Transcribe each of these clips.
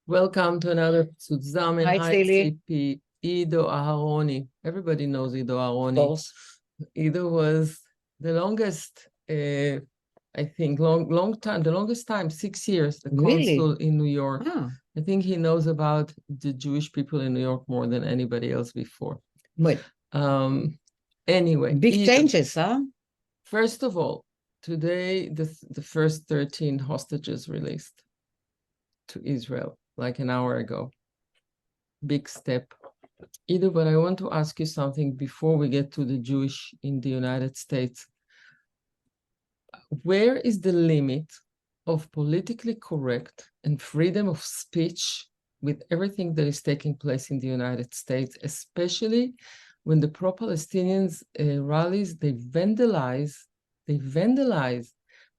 Welcome to another tzuzamen. Hi, Tzili. Tzipi. Ido Aharoni. Everybody knows Ido Aharoni. Of course. Ido was the longest, I think, long time, the longest time, 6 years, the Really? consul in New York. Ah, I think he knows about the Jewish people in New York more than anybody else before. well, Anyway, big Ido, changes, huh? first of all, today the first 13 hostages released to Israel, like an hour ago. Big step. Ido, but I want to ask you something before we get to the Jewish in the United States. Where is the limit of politically correct and freedom of speech with everything that is taking place in the United States, especially when the pro-Palestinians rallies, they vandalize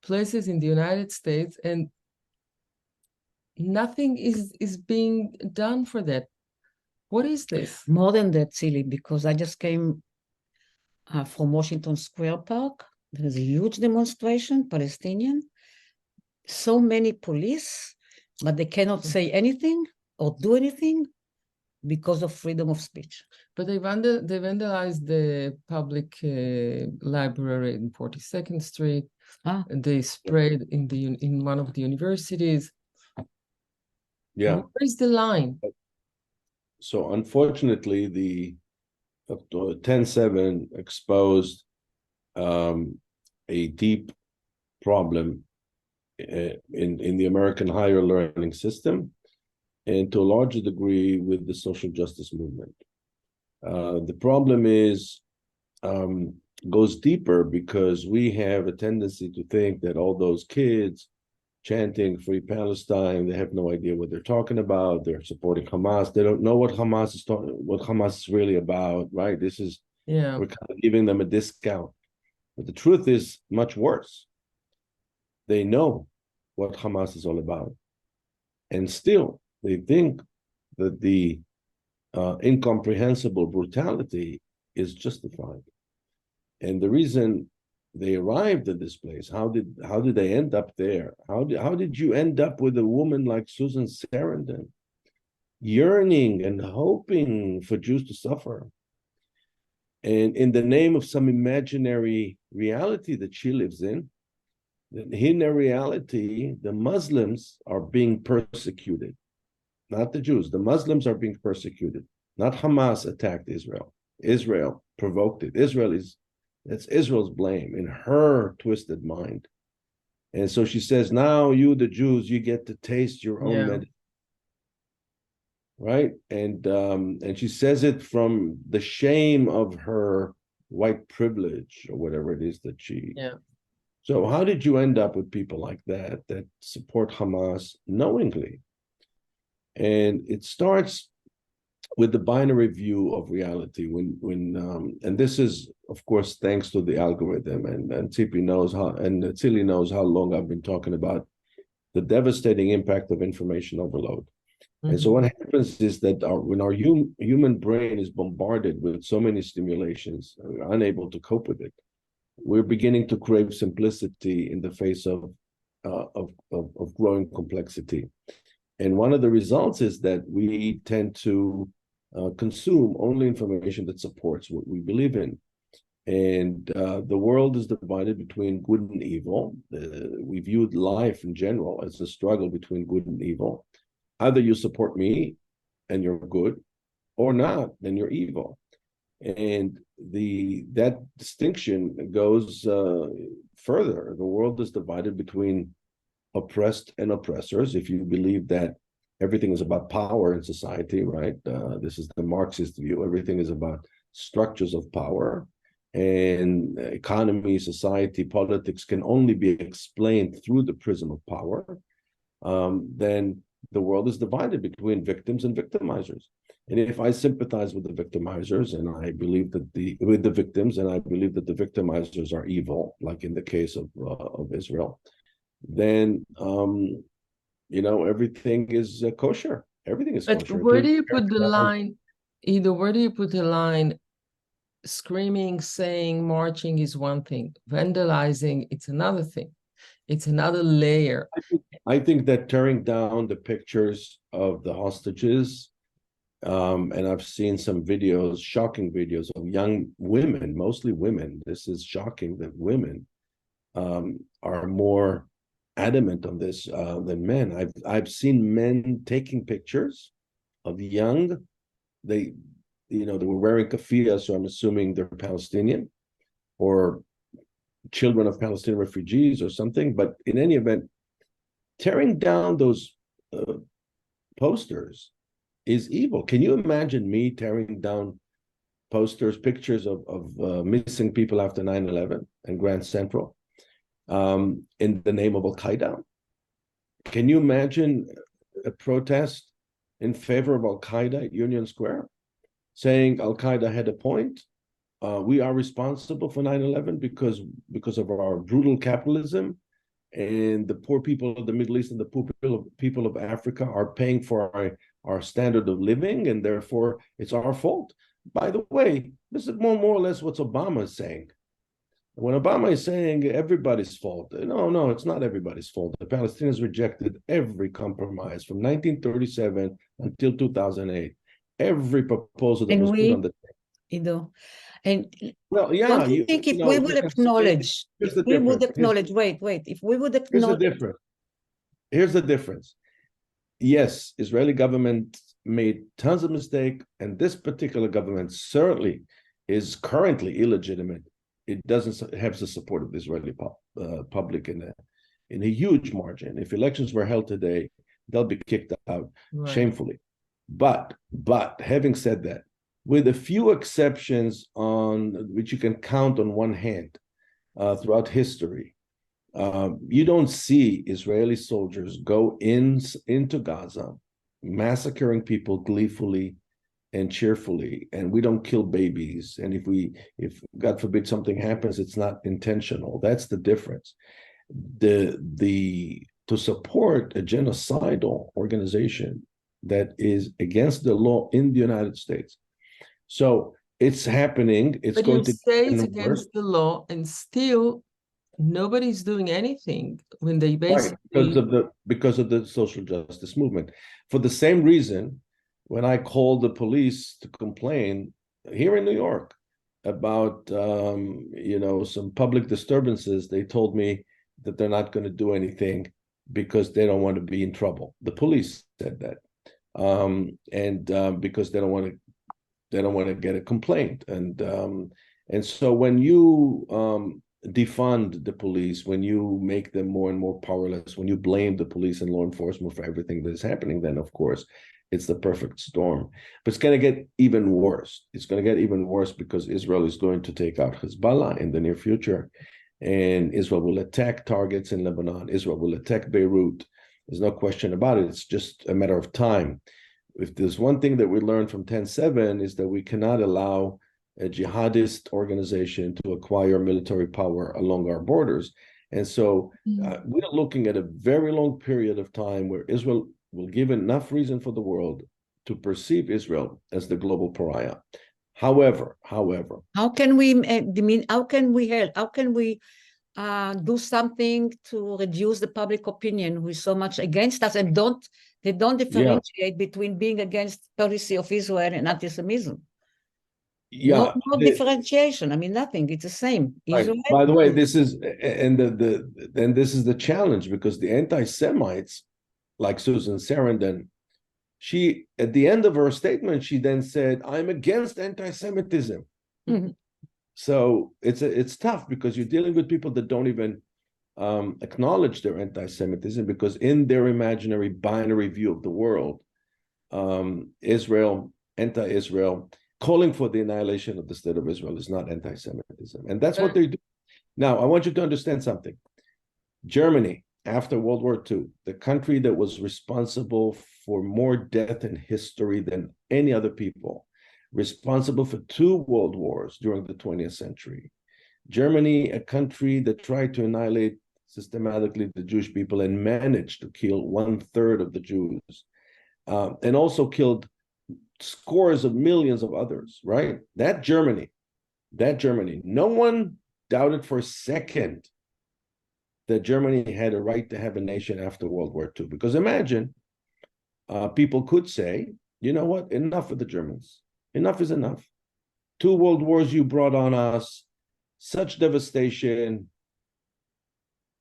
places in the United States, and nothing is being done for that. What is this? More than that, Tzili, because I just came from Washington Square Park. There's a huge demonstration, Palestinian. So many police, but they cannot say anything or do anything because of freedom of speech. But they vandalized the public library in 42nd Street. They sprayed in one of the universities. Yeah. Where is the line? So unfortunately, the 10/7 exposed a deep problem in the American higher learning system, and to a larger degree with the social justice movement. The problem goes deeper because we have a tendency to think that all those kids chanting Free Palestine, they have no idea what they're talking about. They're supporting Hamas. They don't know what Hamas is really about, right? We're kind of giving them a discount. But the truth is much worse. They know what Hamas is all about. And still, they think that the incomprehensible brutality is justified. And the reason they arrived at this place, how did they end up there? How did you end up with a woman like Susan Sarandon, yearning and hoping for Jews to suffer? And in the name of some imaginary reality that she lives in her reality, the Muslims are being persecuted. Not the Jews. The Muslims are being persecuted. Not Hamas attacked Israel. Israel provoked it. That's Israel's blame in her twisted mind. And so she says, now you, the Jews, you get to taste your own medicine. Right? And she says it from the shame of her white privilege or whatever it is that she... So how did you end up with people like that support Hamas knowingly? And it starts with the binary view of reality. And this is, of course, thanks to the algorithm. And Tzipi knows how, and Tzili knows how long I've been talking about the devastating impact of information overload. Mm-hmm. And so what happens is that when our human brain is bombarded with so many stimulations, we're unable to cope with it. We're beginning to crave simplicity in the face of growing complexity. And one of the results is that we tend to consume only information that supports what we believe in. And the world is divided between good and evil. We viewed life in general as a struggle between good and evil. Either you support me and you're good, or not, then you're evil. And that distinction goes further. The world is divided between oppressed and oppressors. If you believe that everything is about power in society, right? This is the Marxist view. Everything is about structures of power, and economy, society, politics can only be explained through the prism of power. Then the world is divided between victims and victimizers. And if I sympathize with the victimizers, and I believe that with the victims, and I believe that the victimizers are evil, like in the case of Israel, then everything is kosher. Everything is kosher. But where do you put the line, Ido? Where do you put the line? Screaming, saying, marching is one thing. Vandalizing, it's another thing. It's another layer. I think that tearing down the pictures of the hostages, and I've seen some videos, shocking videos of young women, mostly women. This is shocking that women are more adamant on this than men. I've seen men taking pictures of young, they were wearing keffiyeh, so I'm assuming they're Palestinian or children of Palestinian refugees or something. But in any event, tearing down those posters is evil. Can you imagine me tearing down posters, pictures of missing people after 9/11 and Grand Central in the name of Al-Qaeda? Can you imagine a protest in favor of Al-Qaeda at Union Square, saying Al-Qaeda had a point? We are responsible for 9/11 because of our brutal capitalism, and the poor people of the Middle East and the poor people of Africa are paying for our standard of living, and therefore it's our fault. By the way, this is more or less what Obama is saying. When Obama is saying everybody's fault, no, it's not everybody's fault. The Palestinians rejected every compromise from 1937 until 2008. Every proposal that was put on the table. Ido, and well, yeah, don't you think if we would acknowledge, if we would acknowledge, wait, if we would acknowledge, here's the difference. Yes, Israeli government made tons of mistakes, and this particular government certainly is currently illegitimate. It doesn't have the support of the Israeli public in a huge margin. If elections were held today, they'll be kicked out shamefully. But having said that, with a few exceptions on which you can count on one hand throughout history, you don't see Israeli soldiers go into Gaza, massacring people gleefully and cheerfully, and we don't kill babies. And if God forbid something happens, it's not intentional. That's the difference. To support a genocidal organization that is against the law in the United States. So it's happening. It's going to say it's against the law, and still nobody's doing anything when they basically because of the social justice movement. For the same reason, when I called the police to complain here in New York about some public disturbances, they told me that they're not going to do anything because they don't want to be in trouble. The police said that, because they don't want to get a complaint, and so when you defund the police, when you make them more and more powerless, when you blame the police and law enforcement for everything that is happening, then of course it's the perfect storm. But it's going to get even worse. It's going to get even worse because Israel is going to take out Hezbollah in the near future, and Israel will attack targets in Lebanon. Israel will attack Beirut. There's no question about it. It's just a matter of time. If there's one thing that we learned from 10/7 is that we cannot allow a jihadist organization to acquire military power along our borders. And so we're looking at a very long period of time where Israel will give enough reason for the world to perceive Israel as the global pariah. However, how can we help? How can we do something to reduce the public opinion who is so much against us, and they don't differentiate between being against policy of Israel and anti-Semitism? No differentiation. I mean, nothing. It's the same. Right. By the way, this is the challenge, because the anti-Semites, like Susan Sarandon, she, at the end of her statement, she then said, "I'm against anti-Semitism." Mm-hmm. So it's tough because you're dealing with people that don't even acknowledge their anti-Semitism, because in their imaginary binary view of the world, Israel, anti-Israel, calling for the annihilation of the state of Israel is not anti-Semitism. And that's what they do. Now, I want you to understand something. Germany, after World War II, the country that was responsible for more death in history than any other people, responsible for 2 world wars during the 20th century. Germany, a country that tried to annihilate systematically the Jewish people and managed to kill 1/3 of the Jews, and also killed scores of millions of others, right? That Germany, no one doubted for a second that Germany had a right to have a nation after World War II. Because imagine, people could say, you know what, enough of the Germans. Enough is enough. 2 world wars you brought on us, such devastation.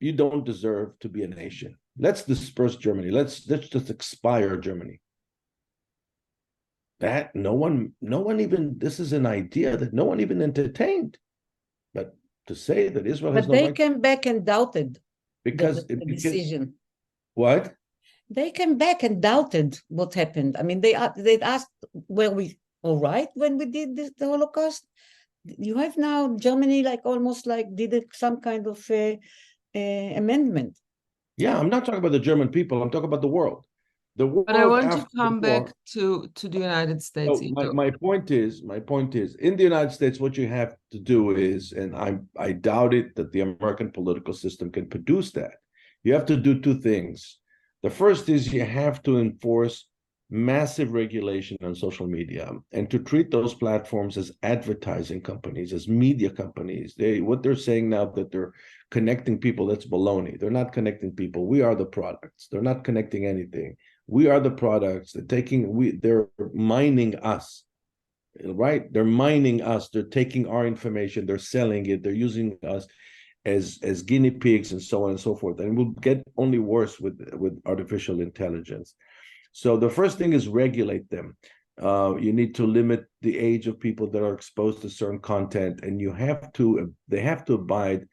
You don't deserve to be a nation. Let's disperse Germany. Let's just expire Germany. That no one even, this is an idea that no one even entertained. But to say that Israel has no right. But they came back and doubted because the decision. What? They came back and doubted what happened. I mean, they asked, were we all right when we did this, the Holocaust? You have now Germany like almost like did some kind of amendment. Yeah, I'm not talking about the German people. I'm talking about the world. The world. But I want to come back to the United States. So my point is, in the United States, what you have to do is, and I doubt it that the American political system can produce that. You have to do 2 things. The first is you have to enforce massive regulation on social media and to treat those platforms as advertising companies, as media companies. What they're saying now that they're connecting people, that's baloney. They're not connecting people. We are the products. They're not connecting anything. We are the products. They're mining us, right? They're mining us. They're taking our information. They're selling it. They're using us as guinea pigs and so on and so forth. And it will get only worse with artificial intelligence. So the first thing is regulate them. You need to limit the age of people that are exposed to certain content, and they have to abide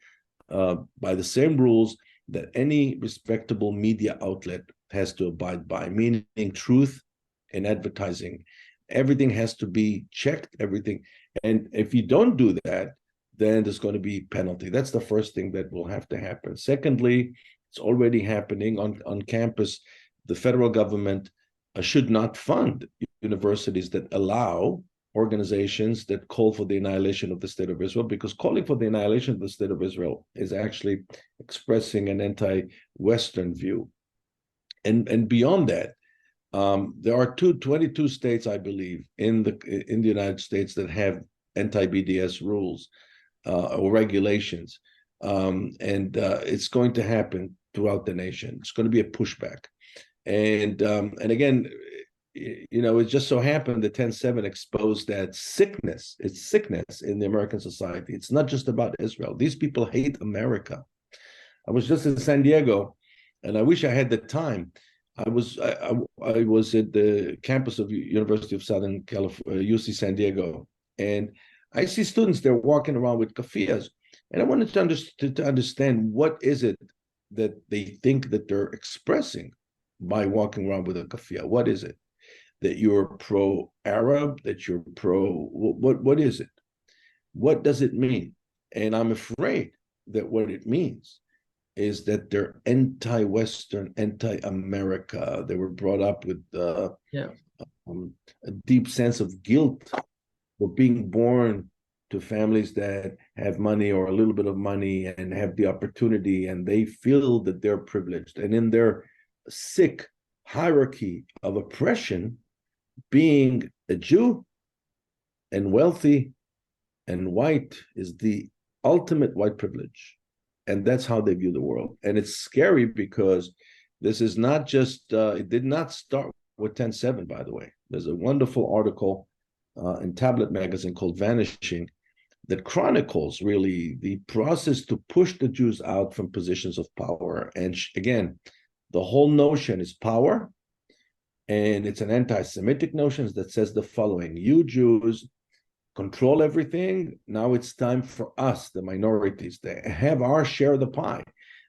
by the same rules that any respectable media outlet has to abide by, meaning truth in advertising. Everything has to be checked, everything. And if you don't do that, then there's going to be penalty. That's the first thing that will have to happen. Secondly, it's already happening on campus. The federal government should not fund universities that allow organizations that call for the annihilation of the state of Israel, because calling for the annihilation of the state of Israel is actually expressing an anti-Western view. And beyond that, there are 22 states, I believe, in the United States that have anti-BDS rules or regulations, and it's going to happen throughout the nation. It's going to be a pushback, and again, it just so happened that 10/7 exposed that sickness. It's sickness in the American society. It's not just about Israel. These people hate America. I was just in San Diego, and I wish I had the time. I was at the campus of University of Southern California, UC San Diego, and I see students there walking around with keffiyehs, and I wanted to understand what is it that they think that they're expressing by walking around with a keffiyeh. What is it? That you're pro-Arab, that you're what is it? What does it mean? And I'm afraid that what it means is that they're anti-Western, anti-America. They were brought up with a deep sense of guilt for being born to families that have money or a little bit of money and have the opportunity, and they feel that they're privileged. And in their sick hierarchy of oppression, being a Jew and wealthy and white is the ultimate white privilege. And that's how they view the world. And it's scary because this is not just, it did not start with 10/7, by the way. There's a wonderful article in Tablet magazine called Vanishing that chronicles really the process to push the Jews out from positions of power. And again, the whole notion is power. And it's an anti-Semitic notion that says the following: you Jews control everything. Now it's time for us, the minorities, to have our share of the pie.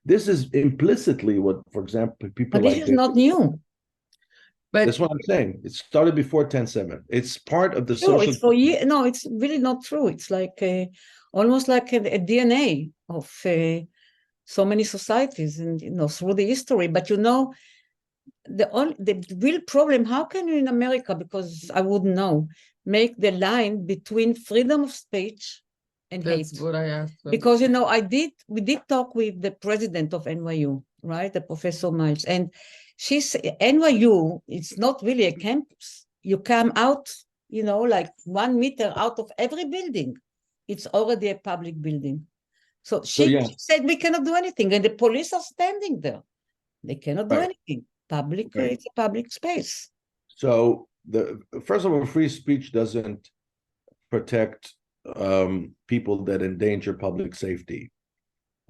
This is implicitly what, for example, people but this is not new. But that's what I'm saying. It started before 10/7. It's part of the social. It's for years. No, it's really not true. It's like almost like a DNA of so many societies, and through the history. But the real problem, how can you in America, because I wouldn't know, make the line between freedom of speech and hate? That's what I asked them. Because we did talk with the president of NYU, right, the Professor Miles, and she said NYU, it's not really a campus. You come out, like 1 meter out of every building, it's already a public building. So she yeah. said we cannot do anything, and the police are standing there. They cannot do anything. It's a public space. So first of all, free speech doesn't protect people that endanger public safety.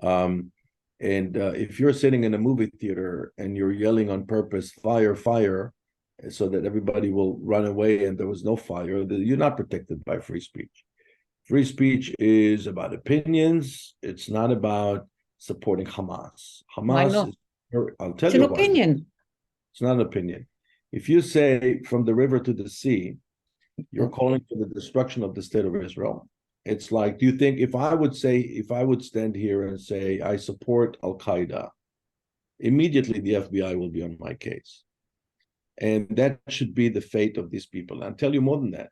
If you're sitting in a movie theater and you're yelling on purpose, fire, fire, so that everybody will run away and there was no fire, you're not protected by free speech. Free speech is about opinions. It's not about supporting Hamas. Hamas is, I'll tell you why. It's an opinion. It's not an opinion. If you say from the river to the sea, you're calling for the destruction of the state of Israel. It's like, do you think if I would stand here and say, I support Al-Qaeda, immediately the FBI will be on my case. And that should be the fate of these people. And I'll tell you more than that.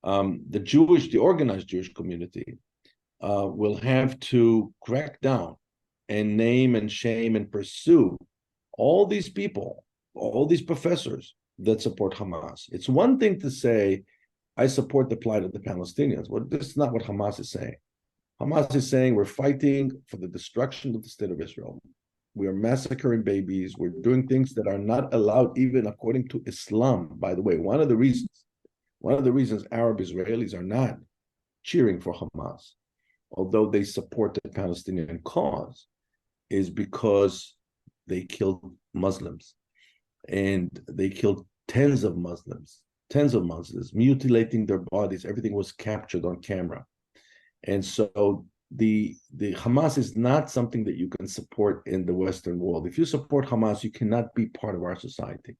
The organized Jewish community will have to crack down and name and shame and pursue all these people, all these professors that support Hamas. It's one thing to say, I support the plight of the Palestinians. Well, this is not what Hamas is saying. Hamas is saying we're fighting for the destruction of the state of Israel. We are massacring babies. We're doing things that are not allowed even according to Islam. By the way, one of the reasons Arab Israelis are not cheering for Hamas, although they support the Palestinian cause, is because they killed Muslims. And they killed tens of Muslims, mutilating their bodies. Everything was captured on camera. And so the Hamas is not something that you can support in the Western world. If you support Hamas, you cannot be part of our society.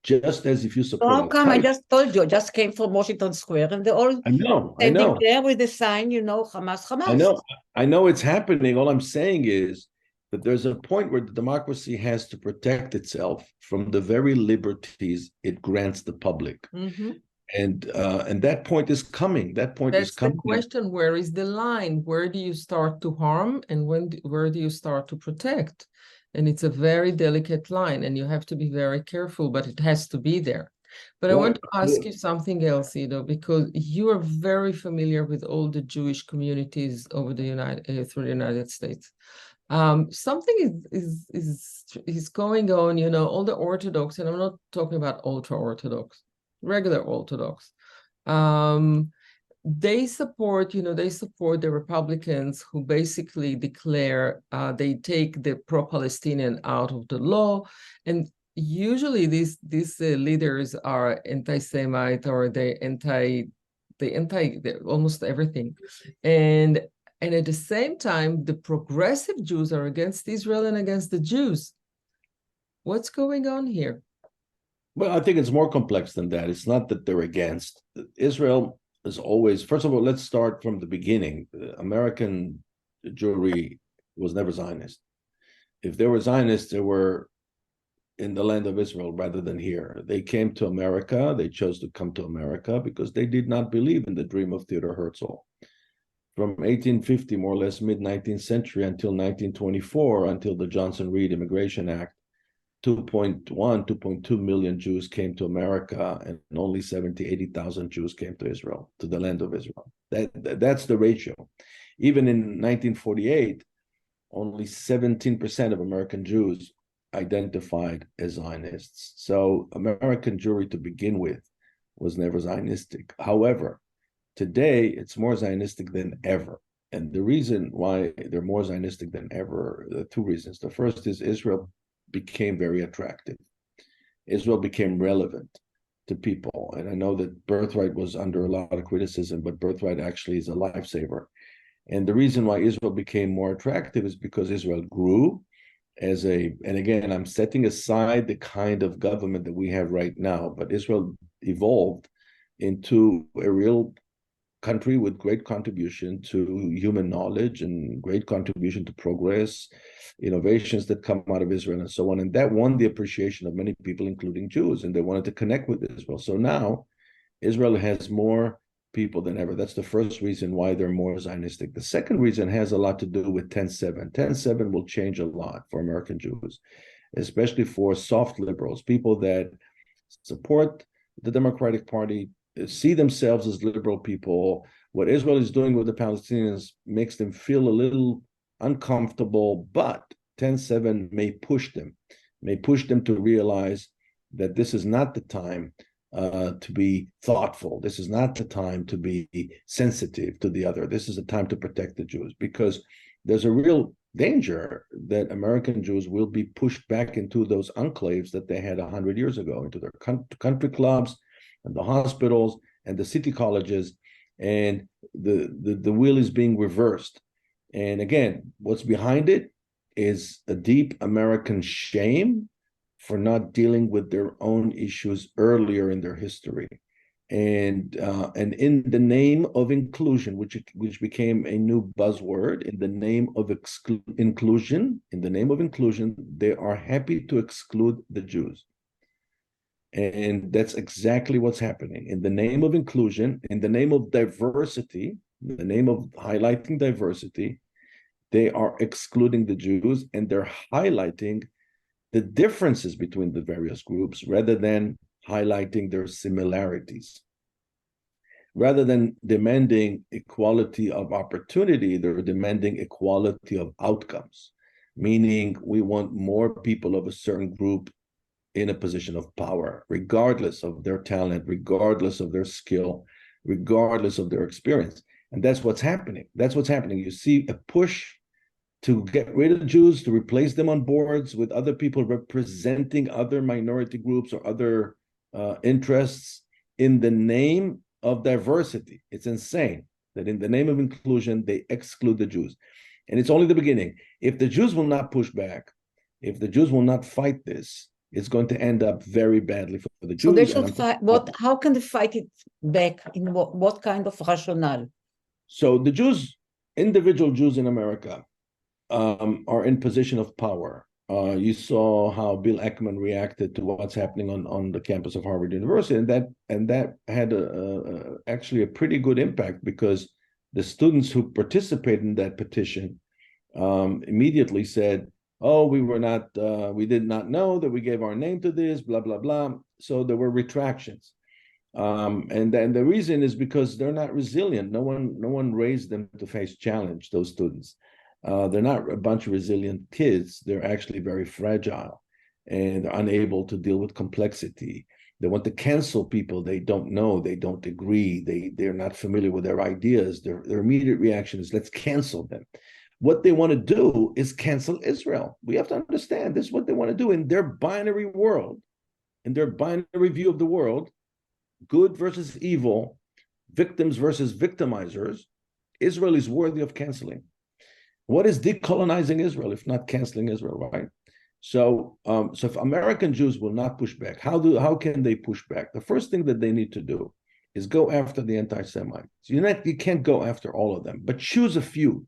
Just as if you support How come? I just told you, I just came from Washington Square, and they're all standing there with the sign, Hamas, Hamas. I know it's happening. All I'm saying is that there's a point where the democracy has to protect itself from the very liberties it grants the public. Mm-hmm. And that point is coming. That's the question. Where is the line? Where do you start to harm and where do you start to protect? And it's a very delicate line and you have to be very careful, but it has to be there. But I want to ask you something else, Ido, because you are very familiar with all the Jewish communities over through the United States. Something is going on, all the Orthodox, and I'm not talking about ultra-Orthodox, regular Orthodox. They support the Republicans who basically declare they take the pro-Palestinian out of the law, and usually these leaders are anti-Semite or they anti almost everything, and at the same time, the progressive Jews are against Israel and against the Jews. What's going on here? Well, I think it's more complex than that. It's not that they're against. Israel is always, first of all, let's start from the beginning. American Jewry was never Zionist. If they were Zionists, they were in the land of Israel rather than here. They came to America. They chose to come to America because they did not believe in the dream of Theodor Herzl. From 1850, more or less mid-19th century, until 1924, until the Johnson-Reed Immigration Act, 2.2 million Jews came to America, and only 80,000 Jews came to Israel, to the land of Israel. That's the ratio. Even in 1948, only 17% of American Jews identified as Zionists. So American Jewry to begin with was never Zionistic. However, today, it's more Zionistic than ever. And the reason why they're more Zionistic than ever, there are two reasons. The first is Israel became very attractive. Israel became relevant to people. And I know that Birthright was under a lot of criticism, but Birthright actually is a lifesaver. And the reason why Israel became more attractive is because Israel grew and again, I'm setting aside the kind of government that we have right now, but Israel evolved into a real country with great contribution to human knowledge and great contribution to progress, innovations that come out of Israel and so on. And that won the appreciation of many people, including Jews, and they wanted to connect with Israel. So now Israel has more people than ever. That's the first reason why they're more Zionistic. The second reason has a lot to do with 10-7. 10-7 will change a lot for American Jews, especially for soft liberals, people that support the Democratic Party, see themselves as liberal people. What Israel is doing with the Palestinians makes them feel a little uncomfortable, but 10-7 may push them to realize that this is not the time to be thoughtful. This is not the time to be sensitive to the other. This is a time to protect the Jews, because there's a real danger that American Jews will be pushed back into those enclaves that they had 100 years ago, into their country clubs and the hospitals and the city colleges, and the wheel is being reversed. And again, what's behind it is a deep American shame for not dealing with their own issues earlier in their history. And in the name of inclusion, which became a new buzzword, in the name of inclusion, they are happy to exclude the Jews. And that's exactly what's happening. In the name of inclusion, in the name of diversity, in the name of highlighting diversity, they are excluding the Jews, and they're highlighting the differences between the various groups rather than highlighting their similarities. Rather than demanding equality of opportunity, they're demanding equality of outcomes, meaning we want more people of a certain group in a position of power, regardless of their talent, regardless of their skill, regardless of their experience. And that's what's happening. That's what's happening. You see a push to get rid of the Jews, to replace them on boards with other people representing other minority groups or other interests in the name of diversity. It's insane that in the name of inclusion, they exclude the Jews. And it's only the beginning. If the Jews will not push back, if the Jews will not fight this, it's going to end up very badly for the Jews. So they should fight. How can they fight it back? In what kind of rationale? So the Jews, individual Jews in America, are in position of power. You saw how Bill Ackman reacted to what's happening on the campus of Harvard University, and that had actually a pretty good impact, because the students who participated in that petition immediately said, "Oh, we did not know that we gave our name to this, blah blah blah." So there were retractions, and the reason is because they're not resilient. No one raised them to face challenge. Those students. They're not a bunch of resilient kids. They're actually very fragile, and they're unable to deal with complexity. They want to cancel people they don't know, they don't agree, they're not familiar with their ideas. Their immediate reaction is, let's cancel them. What they want to do is cancel Israel. We have to understand this is what they want to do in their binary world, in their binary view of the world, good versus evil, victims versus victimizers. Israel is worthy of canceling. What is decolonizing Israel if not canceling Israel, right? So if American Jews will not push back, how can they push back? The first thing that they need to do is go after the anti-Semites. You can't go after all of them, but choose a few.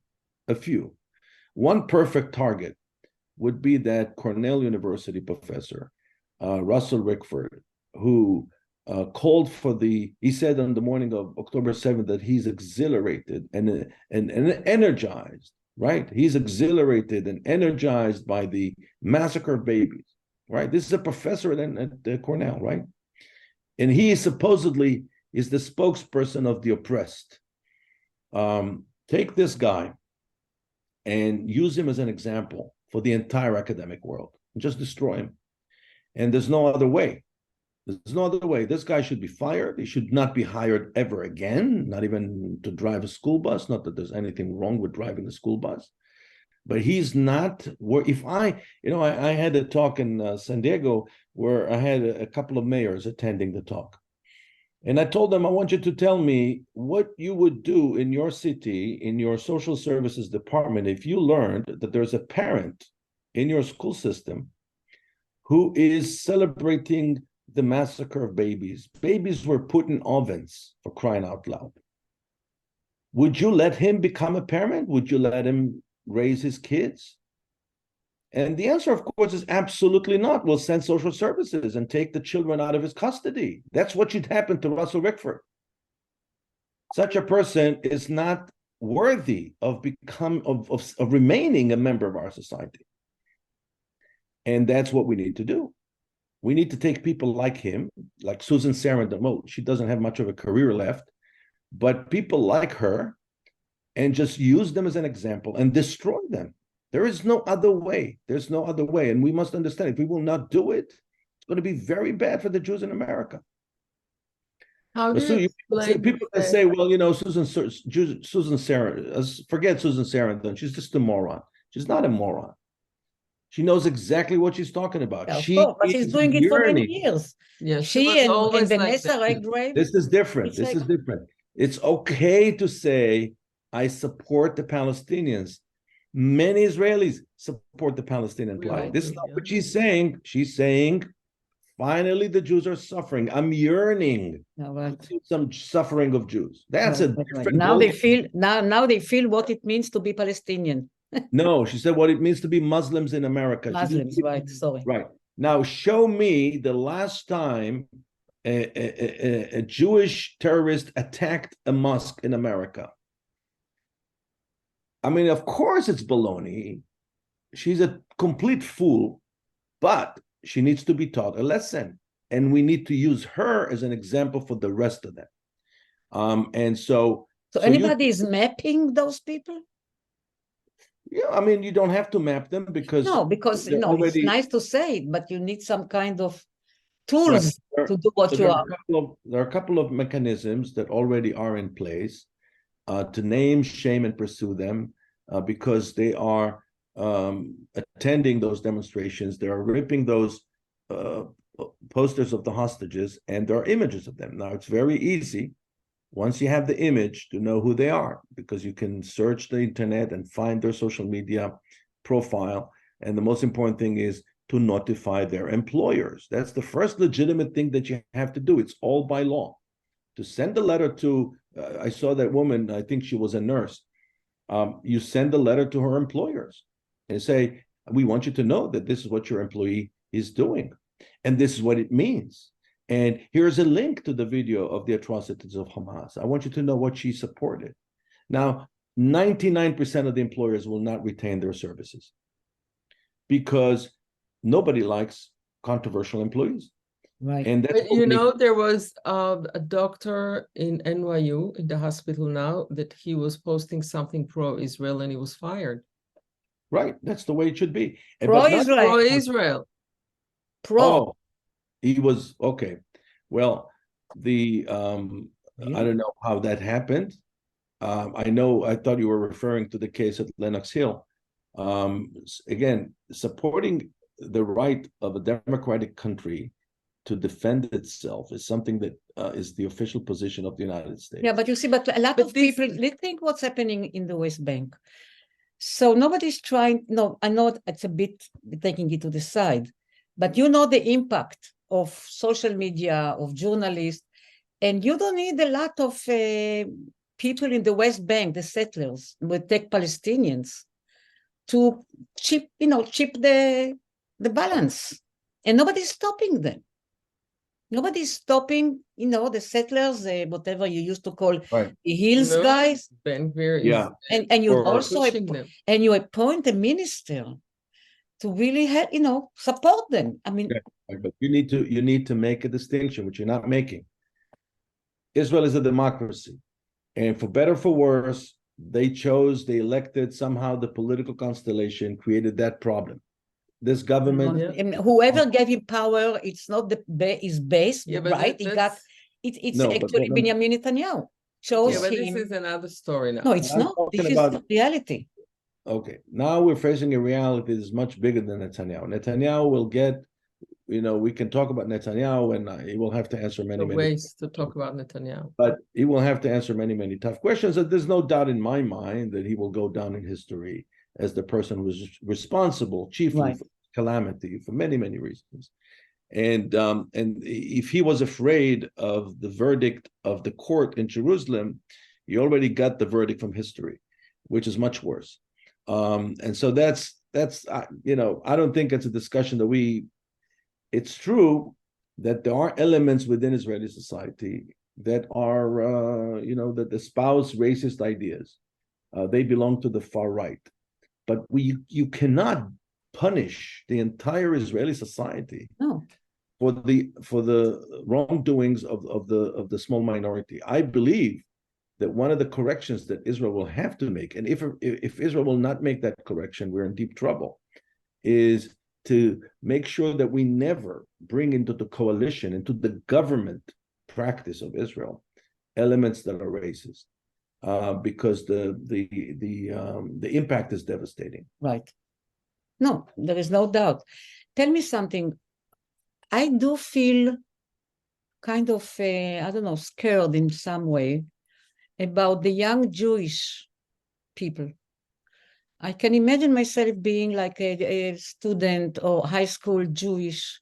One perfect target would be that Cornell University professor, Russell Rickford, who called for he said on the morning of October 7th that he's exhilarated and energized. Right? He's exhilarated and energized by the massacre of babies. Right? This is a professor at Cornell, right? And he supposedly is the spokesperson of the oppressed. Take this guy and use him as an example for the entire academic world. Just destroy him. And there's no other way. There's no other way. This guy should be fired. He should not be hired ever again, not even to drive a school bus. Not that there's anything wrong with driving a school bus, but he's not. I had a talk in San Diego where I had a couple of mayors attending the talk. And I told them, I want you to tell me what you would do in your city, in your social services department, if you learned that there's a parent in your school system who is celebrating the massacre of babies. Babies were put in ovens, for crying out loud. Would you let him become a parent? Would you let him raise his kids? And the answer, of course, is absolutely not. We'll send social services and take the children out of his custody. That's what should happen to Russell Rickford. Such a person is not worthy of remaining a member of our society. And that's what we need to do. We need to take people like him, like Susan Sarandon. Well, she doesn't have much of a career left, but people like her and just use them as an example and destroy them. There is no other way. There's no other way. And we must understand, if we will not do it, it's going to be very bad for the Jews in America. How do you explain people that say, well, Susan Sarandon, forget Susan Sarandon, she's just a moron. She's not a moron. She knows exactly what she's talking about. Yeah, but she's doing it for many years. Yeah, she and Vanessa Redgrave. This is different. This is different. It's okay to say, I support the Palestinians. Many Israelis support the Palestinian plight. This is not what she's saying. She's saying, finally, the Jews are suffering. I'm yearning to see some suffering of Jews. That's a different now they feel now they feel what it means to be Palestinian. No, she said what it means to be Muslims in America. Muslims, right? Sorry. Right. Now, show me the last time a Jewish terrorist attacked a mosque in America. I mean, of course it's baloney. She's a complete fool, but she needs to be taught a lesson. And we need to use her as an example for the rest of them. So anybody is mapping those people? Yeah, I mean, you don't have to map them because it's nice to say it, but you need some kind of tools to do what you are. There are a couple of mechanisms that already are in place to name, shame, and pursue them because they are attending those demonstrations. They are ripping those posters of the hostages, and there are images of them. Now, it's very easy, once you have the image, to know who they are, because you can search the internet and find their social media profile. And the most important thing is to notify their employers. That's the first legitimate thing that you have to do. It's all by law. To send a letter to, I saw that woman, I think she was a nurse. You send a letter to her employers and say, we want you to know that this is what your employee is doing. And this is what it means. And here's a link to the video of the atrocities of Hamas. I want you to know what she supported. Now, 99% of the employers will not retain their services because nobody likes controversial employees. Right. And that's there was a doctor in NYU, in the hospital now, that he was posting something pro-Israel and he was fired. Right. That's the way it should be. Pro-Israel. Pro-Israel. Oh, he was okay. Well, I don't know how that happened. I thought you were referring to the case at Lenox Hill. Again, supporting the right of a democratic country to defend itself is something that is the official position of the United States. Yeah, but you see, a lot of people, let's think what's happening in the West Bank. So nobody's trying, I know it's a bit taking it to the side, but the impact of social media, of journalists, and you don't need a lot of people in the West Bank, the settlers, would take Palestinians to chip the balance. And nobody's stopping them. Nobody's stopping, the settlers, whatever you used to call the hills guys. Ben-Gvir and you also and you appoint a minister to really help, support them. I mean, but you need to make a distinction, which you're not making. Israel is a democracy, and for better or for worse, they elected somehow the political constellation created that problem. This government, and whoever gave him power, it's not his base, right? It's actually Benjamin Netanyahu. This is another story now. No, it's not. This is the reality. Okay, now we're facing a reality that is much bigger than Netanyahu. Netanyahu will get, we can talk about Netanyahu, and he will have to answer many ways to talk about Netanyahu. But he will have to answer many, many tough questions. And there's no doubt in my mind that he will go down in history as the person who was responsible, chiefly for calamity, for many, many reasons. And if he was afraid of the verdict of the court in Jerusalem, he already got the verdict from history, which is much worse. And so that's I don't think it's a discussion that it's true that there are elements within Israeli society that are, that espouse racist ideas. They belong to the far right. But you cannot punish the entire Israeli society for the wrongdoings of the small minority. I believe that one of the corrections that Israel will have to make, and if Israel will not make that correction, we're in deep trouble, is to make sure that we never bring into the coalition, into the government practice of Israel, elements that are racist, because the impact is devastating. Right. No, there is no doubt. Tell me something. I do feel kind of, I don't know, scared in some way about the young Jewish people. I can imagine myself being like a student or high school Jewish.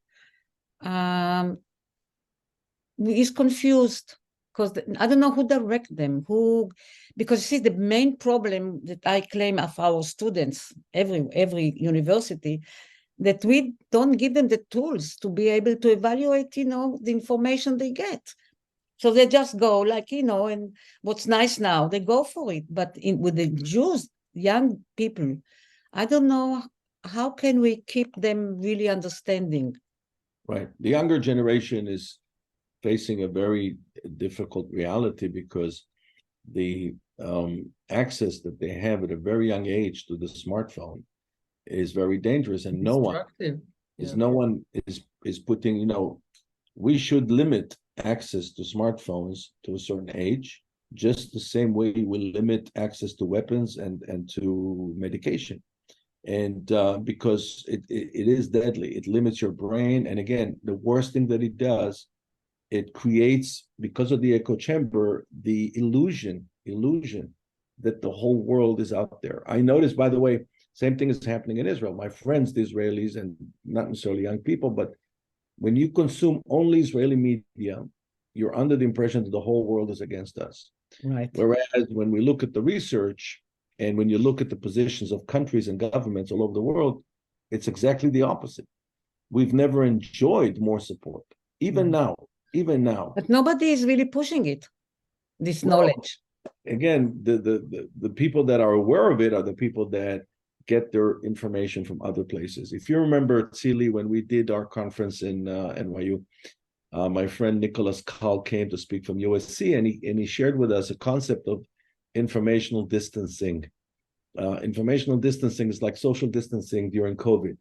Is confused because I don't know who direct them, because see, the main problem that I claim of our students, every university, that we don't give them the tools to be able to evaluate, the information they get. So they just go like, and what's nice now, they go for it. But with the Jews, young people, I don't know, how can we keep them really understanding? Right. The younger generation is facing a very difficult reality because the access that they have at a very young age to the smartphone is very dangerous, and no one is putting, we should limit access to smartphones to a certain age, just the same way we limit access to weapons and to medication. And because it is deadly, it limits your brain. And again, the worst thing that it does, it creates, because of the echo chamber, the illusion that the whole world is out there. I noticed, by the way, same thing is happening in Israel. My friends, the Israelis, and not necessarily young people, but when you consume only Israeli media, you're under the impression that the whole world is against us. Right. Whereas when we look at the research and when you look at the positions of countries and governments all over the world, it's exactly the opposite. We've never enjoyed more support, even now. But nobody is really pushing it, this knowledge. Again, the people that are aware of it are the people that get their information from other places. If you remember, Tzili, when we did our conference in NYU, my friend Nicholas Kahl came to speak from USC, and he shared with us a concept of informational distancing. Informational distancing is like social distancing during COVID,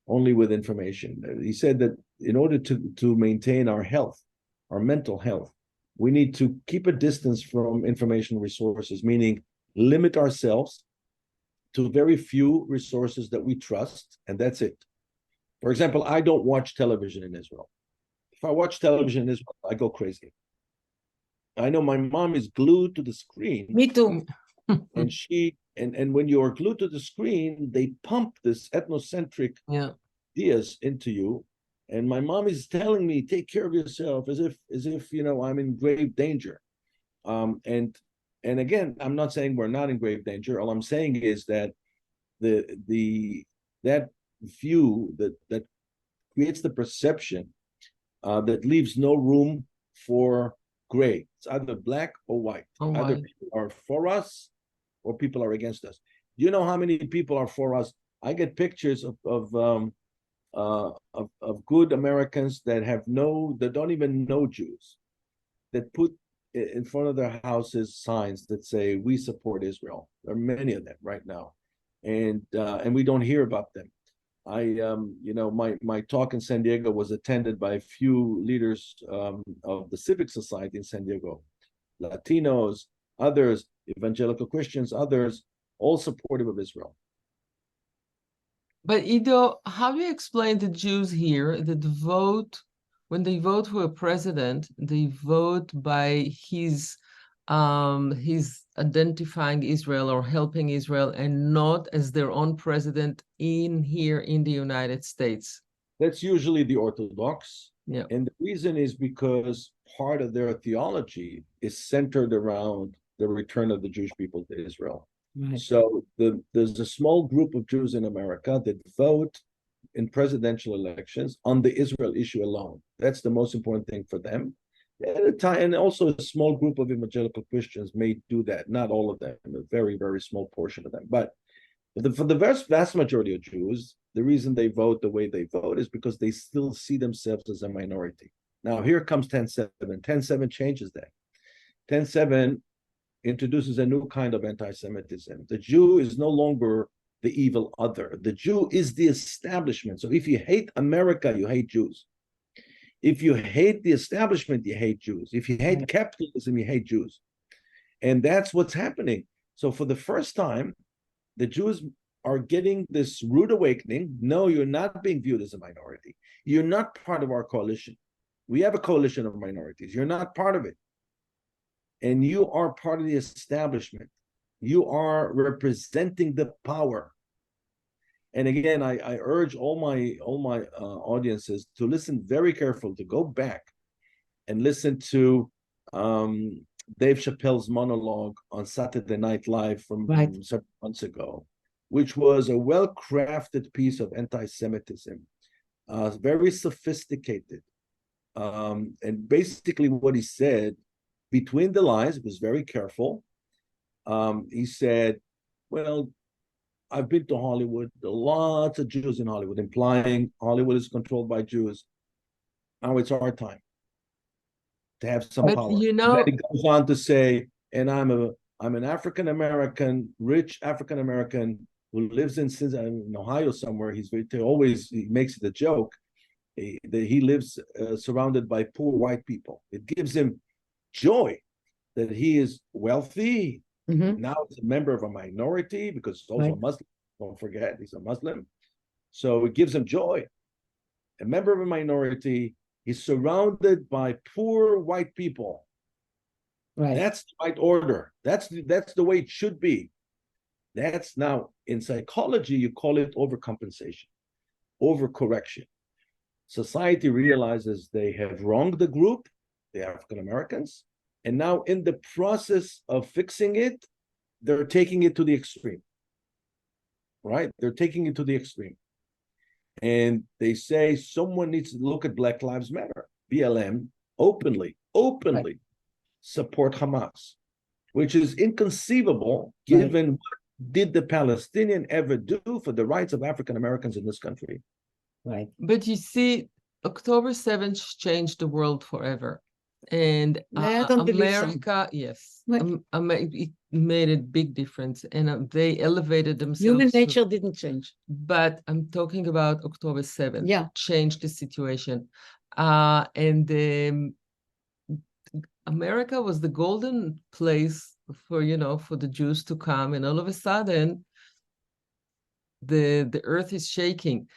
only with information. He said that in order to maintain our health, our mental health, we need to keep a distance from information resources, meaning limit ourselves to very few resources that we trust, and that's it. For example, I don't watch television in Israel. If I watch television in Israel, I go crazy. I know my mom is glued to the screen. Me too. And when you are glued to the screen, they pump this ethnocentric ideas into you. And my mom is telling me, take care of yourself, as if I'm in grave danger. And again, I'm not saying we're not in grave danger. All I'm saying is that that view that creates the perception that leaves no room for gray. It's either black or white. Either people are for us or people are against us. Do you know how many people are for us? I get pictures of good Americans that don't even know Jews, that put in front of their houses signs that say, "We support Israel." There are many of them right now, and we don't hear about them. My talk in San Diego was attended by a few leaders of the civic society in San Diego, Latinos, others, evangelical Christians, others, all supportive of Israel. But Ido, how do you explain the Jews here that when they vote for a president, they vote by his identifying Israel or helping Israel, and not as their own president here in the United States? That's usually the Orthodox. Yeah. And the reason is because part of their theology is centered around the return of the Jewish people to Israel. Right. So there's a small group of Jews in America that vote in presidential elections on the Israel issue alone. That's the most important thing for them. And also a small group of evangelical Christians may do that. Not all of them, a very, very small portion of them. But for the vast majority of Jews, the reason they vote the way they vote is because they still see themselves as a minority. Now, here comes 10-7. 10-7 changes that. 10-7 introduces a new kind of anti-Semitism. The Jew is no longer the evil other. The Jew is the establishment. So if you hate America, you hate Jews. If you hate the establishment, you hate Jews. If you hate capitalism, you hate Jews. And that's what's happening. So for the first time, the Jews are getting this rude awakening. No, you're not being viewed as a minority. You're not part of our coalition. We have a coalition of minorities. You're not part of it. And you are part of the establishment. You are representing the power. And again, I urge all my audiences to listen very carefully, to go back and listen to Dave Chappelle's monologue on Saturday Night Live from several months ago, which was a well-crafted piece of anti-Semitism, very sophisticated. And basically what he said, between the lines, it was very careful. He said, well, I've been to Hollywood. There are lots of Jews in Hollywood, implying Hollywood is controlled by Jews. Now it's our time to have some power. You know, then he goes on to say, and I'm an African-American, rich African-American who lives in Ohio somewhere. He makes it a joke. He lives surrounded by poor white people. It gives him joy that he is wealthy. Now he's a member of a minority because he's also a Muslim. Don't forget, he's a Muslim. So it gives him joy. A member of a minority, he's surrounded by poor white people. That's the right order. That's the way it should be. That's now, in psychology, you call it overcompensation, overcorrection. Society realizes they have wronged the group, the African Americans, and now in the process of fixing it, they're taking it to the extreme, right? They're taking it to the extreme. And they say someone needs to look at Black Lives Matter. BLM openly support Hamas, which is inconceivable given what did the Palestinian ever do for the rights of African Americans in this country. But you see, October 7th changed the world forever. And America, it made a big difference, and they elevated themselves. Human nature didn't change. But I'm talking about October 7th, changed the situation. America was the golden place for the Jews to come, and all of a sudden, the earth is shaking.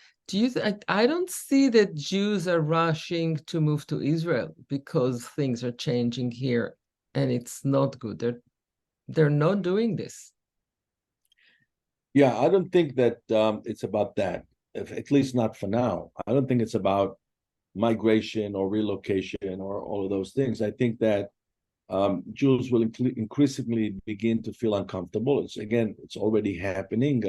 I don't see that Jews are rushing to move to Israel because things are changing here, and it's not good. They're not doing this. Yeah, I don't think that it's about that, at least not for now. I don't think it's about migration or relocation or all of those things. I think that Jews will increasingly begin to feel uncomfortable. It's already happening.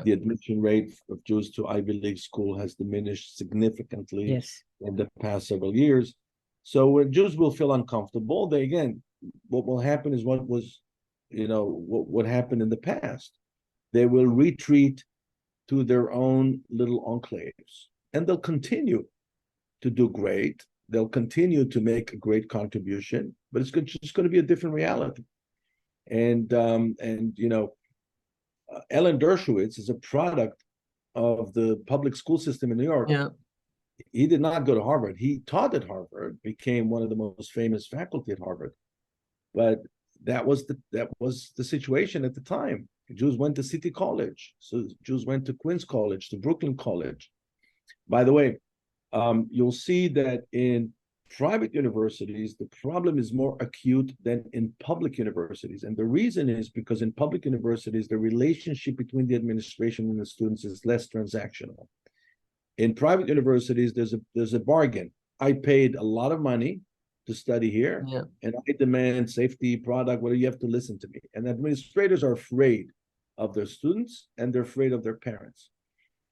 The admission rate of Jews to Ivy League school has diminished significantly in the past several years. So when Jews will feel uncomfortable, what will happen is what happened in the past. They will retreat to their own little enclaves, and they'll continue to do great. They'll continue to make a great contribution, but it's just going to be a different reality. And Ellen Dershowitz is a product of the public school system in New York. He did not go to Harvard. He taught at Harvard, became one of the most famous faculty at Harvard. But that was the situation at the time. Jews went to City College. So Jews went to Queens College, to Brooklyn College. By the way, you'll see that in private universities, the problem is more acute than in public universities. And the reason is because in public universities, the relationship between the administration and the students is less transactional. In private universities, there's a bargain. I paid a lot of money to study here, and I demand safety, product, whatever, you have to listen to me. And administrators are afraid of their students, and they're afraid of their parents.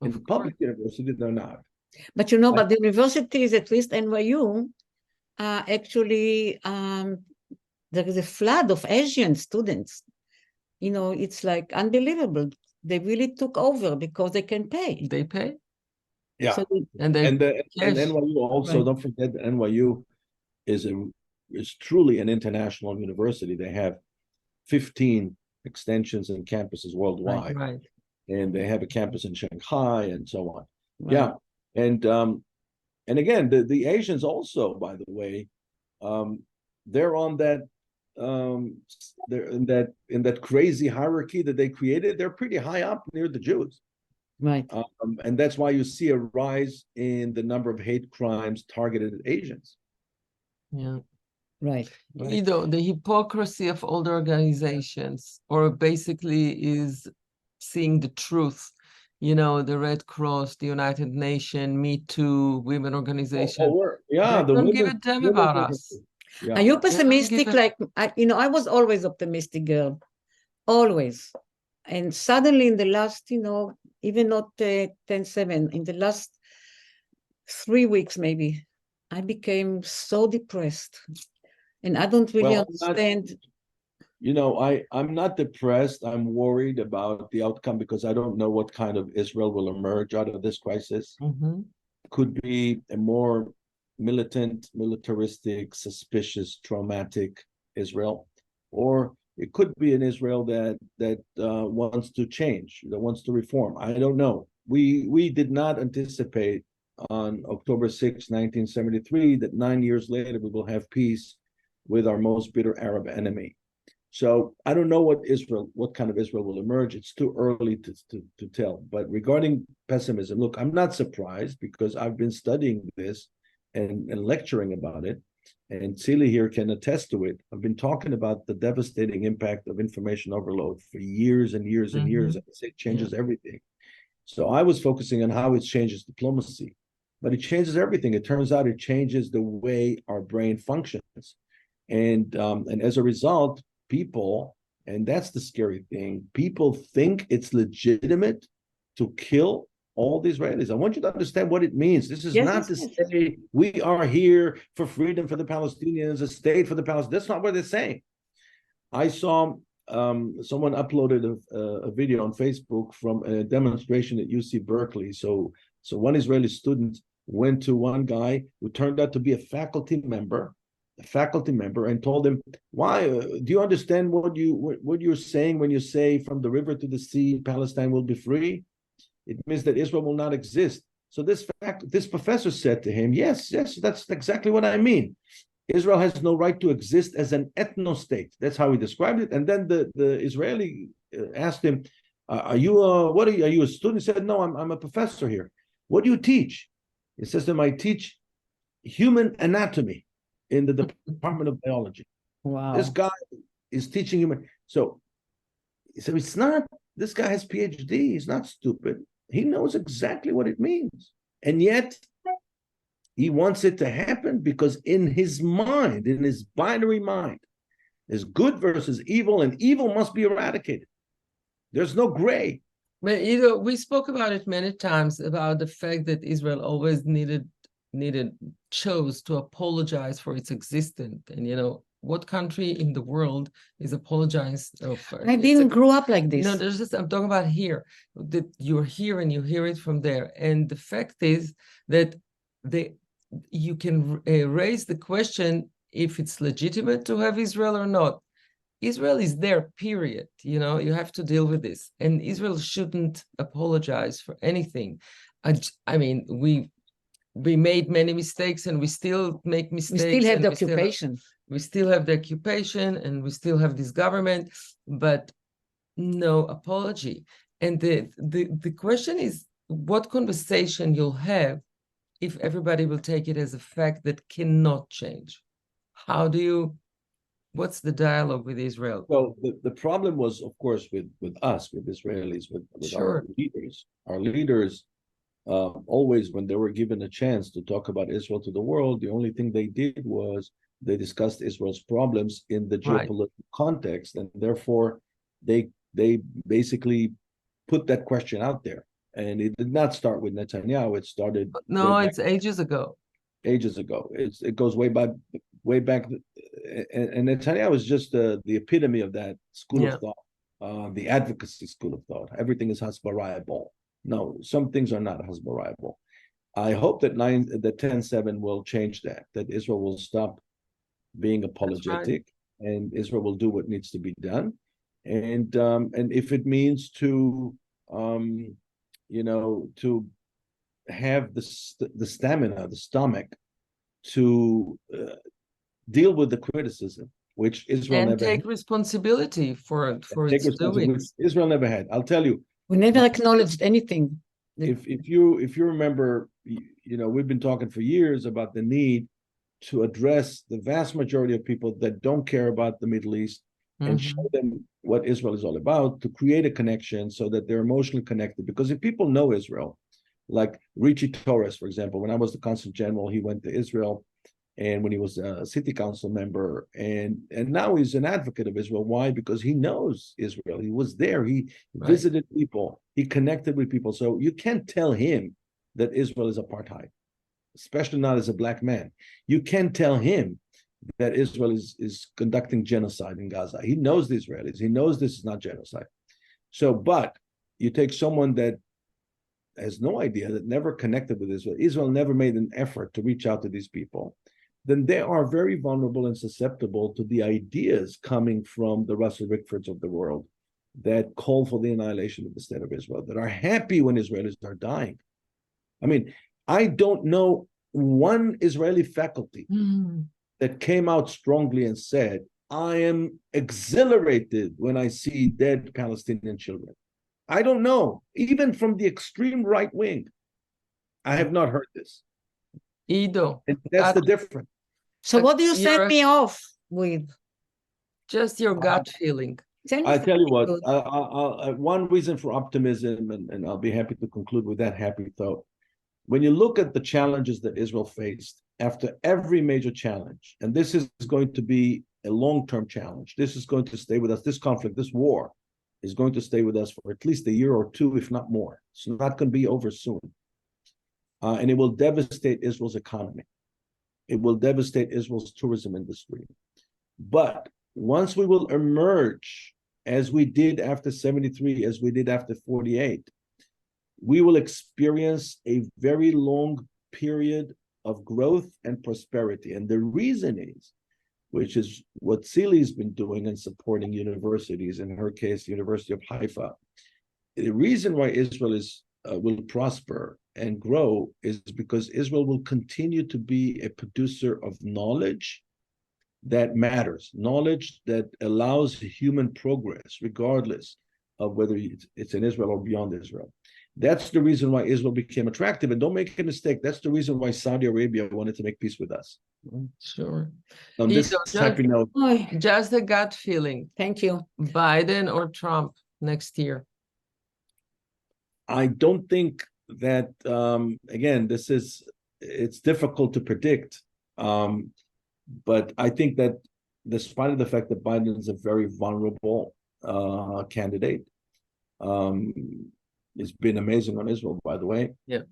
In public university, they're not. But but the universities, at least NYU, actually, there is a flood of Asian students. It's like unbelievable. They really took over because they can pay. They pay. Yeah. So and NYU also, don't forget that NYU is truly an international university. They have 15 extensions and campuses worldwide. Right. And they have a campus in Shanghai and so on. Right. Yeah. And again, the Asians also, by the way, they're on that they're in that crazy hierarchy that they created. They're pretty high up near the Jews. Right. And that's why you see a rise in the number of hate crimes targeted at Asians. Yeah. Right. Ido, the hypocrisy of all the organizations, or basically is seeing the truth. You know, the Red Cross, the United Nations, Me Too, women organization. They don't give a damn about us. Yeah. Are you pessimistic? Like, I was always optimistic girl, always. And suddenly in the last, even not 10-7, in the last 3 weeks maybe, I became so depressed. And I don't really understand. I'm not depressed. I'm worried about the outcome because I don't know what kind of Israel will emerge out of this crisis. Mm-hmm. Could be a more militant, militaristic, suspicious, traumatic Israel, or it could be an Israel that wants to change, that wants to reform. I don't know. We did not anticipate on October 6, 1973, that 9 years later we will have peace with our most bitter Arab enemy. So I don't know what kind of Israel will emerge. It's too early to tell. But regarding pessimism, look, I'm not surprised because I've been studying this and lecturing about it. And Tzili here can attest to it. I've been talking about the devastating impact of information overload for years and years and years. I say it changes everything. So I was focusing on how it changes diplomacy, but it changes everything. It turns out it changes the way our brain functions. And as a result, people, and that's the scary thing, people think it's legitimate to kill all the Israelis. I want you to understand what it means. This is not to say we are here for freedom for the Palestinians, a state for the Palestinians. That's not what they're saying. I saw someone uploaded a video on Facebook from a demonstration at UC Berkeley. So one Israeli student went to one guy who turned out to be a faculty member, and told him, why do you understand what you're saying when you say from the river to the sea Palestine will be free? It means that Israel will not exist. So this professor said to him, yes, that's exactly what I mean. Israel has no right to exist as an ethno-state. That's how he described it. And then the Israeli asked him, are you a student? He said, no, I'm a professor here. What do you teach? He says to him, I teach human anatomy in the Department of Biology. Wow. This guy is teaching human. So it's not, this guy has PhD. He's not stupid. He knows exactly what it means. And yet he wants it to happen because in his mind, in his binary mind, there's good versus evil, and evil must be eradicated. There's no gray. But we spoke about it many times, about the fact that Israel always chose to apologize for its existence. And what country in the world is apologized for? I didn't grow up like this. No, there's I'm talking about here, that you're here and you hear it from there. And the fact is that you can raise the question if it's legitimate to have Israel or not. Israel is there, period. You have to deal with this. And Israel shouldn't apologize for anything. I mean, we made many mistakes and we still make mistakes. We still have the occupation. We still have the occupation and we still have this government, but no apology. And the question is what conversation you'll have if everybody will take it as a fact that cannot change. What's the dialogue with Israel? Well, the problem was, of course, with us, with Israelis, with Sure. our leaders. Our leaders, always when they were given a chance to talk about Israel to the world, the only thing they did was they discussed Israel's problems in the geopolitical context, and therefore they basically put that question out there. And it did not start with Netanyahu. It started. No, it's ages ago. Ages ago. It goes way back. And Netanyahu is just the epitome of that school of thought, the advocacy school of thought. Everything is hasbarayable. No, some things are not hasbarayable. I hope that 10-7 will change that Israel will stop being apologetic and Israel will do what needs to be done. And if it means to to have the stamina, the stomach to deal with the criticism, which Israel and never take had. responsibility for Take its doing. which Israel never had. I'll tell you. We never acknowledged anything. If you remember, we've been talking for years about the need to address the vast majority of people that don't care about the Middle East and show them what Israel is all about, to create a connection so that they're emotionally connected. Because if people know Israel, like Richie Torres, for example, when I was the consul general, he went to Israel, and when he was a city council member, and now he's an advocate of Israel. Why? Because he knows Israel. He was there. He visited people. He connected with people. So you can't tell him that Israel is apartheid, especially not as a black man. You can't tell him that Israel is conducting genocide in Gaza. He knows the Israelis. He knows this is not genocide. So, but you take someone that has no idea, that never connected with Israel, Israel never made an effort to reach out to these people, then they are very vulnerable and susceptible to the ideas coming from the Russell Rickfords of the world that call for the annihilation of the state of Israel, that are happy when Israelis are dying. I mean, I don't know one Israeli faculty that came out strongly and said, I am exhilarated when I see dead Palestinian children. I don't know, even from the extreme right wing. I have not heard this. Ido, and that's the difference. So what do you send me off with? Just your gut feeling. I tell you what, one reason for optimism, and I'll be happy to conclude with that happy thought. When you look at the challenges that Israel faced, after every major challenge, and this is going to be a long-term challenge, this is going to stay with us, this conflict, this war is going to stay with us for at least a year or two, if not more. It's not going to be over soon. And it will devastate Israel's economy. It will devastate Israel's tourism industry. But once we will emerge, as we did after 73, as we did after 48, we will experience a very long period of growth and prosperity. And the reason is, which is what Tzili has been doing and supporting universities, in her case, the University of Haifa. The reason why Israel will prosper and grow is because Israel will continue to be a producer of knowledge that matters, knowledge that allows human progress, regardless of whether it's in Israel or beyond Israel. That's the reason why Israel became attractive. And don't make a mistake, that's the reason why Saudi Arabia wanted to make peace with us. Sure. On this happy note. Just a gut feeling. Thank you. Biden or Trump next year? I don't think that, again, it's difficult to predict. But I think that despite the fact that Biden is a very vulnerable candidate, it's been amazing on Israel, by the way. Yeah.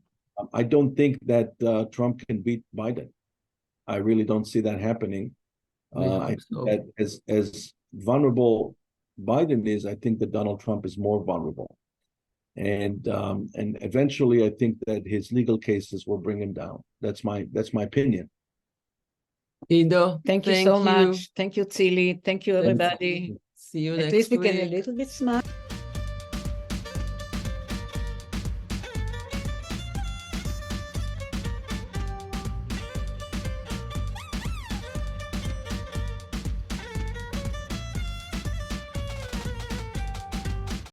I don't think that Trump can beat Biden. I really don't see that happening. I think that as vulnerable Biden is, I think that Donald Trump is more vulnerable. And eventually I think that his legal cases will bring him down. That's my opinion. Ido, thank you so much. Thank you, Tzili. Thank you, everybody. See you next week. At least we can a little bit smile.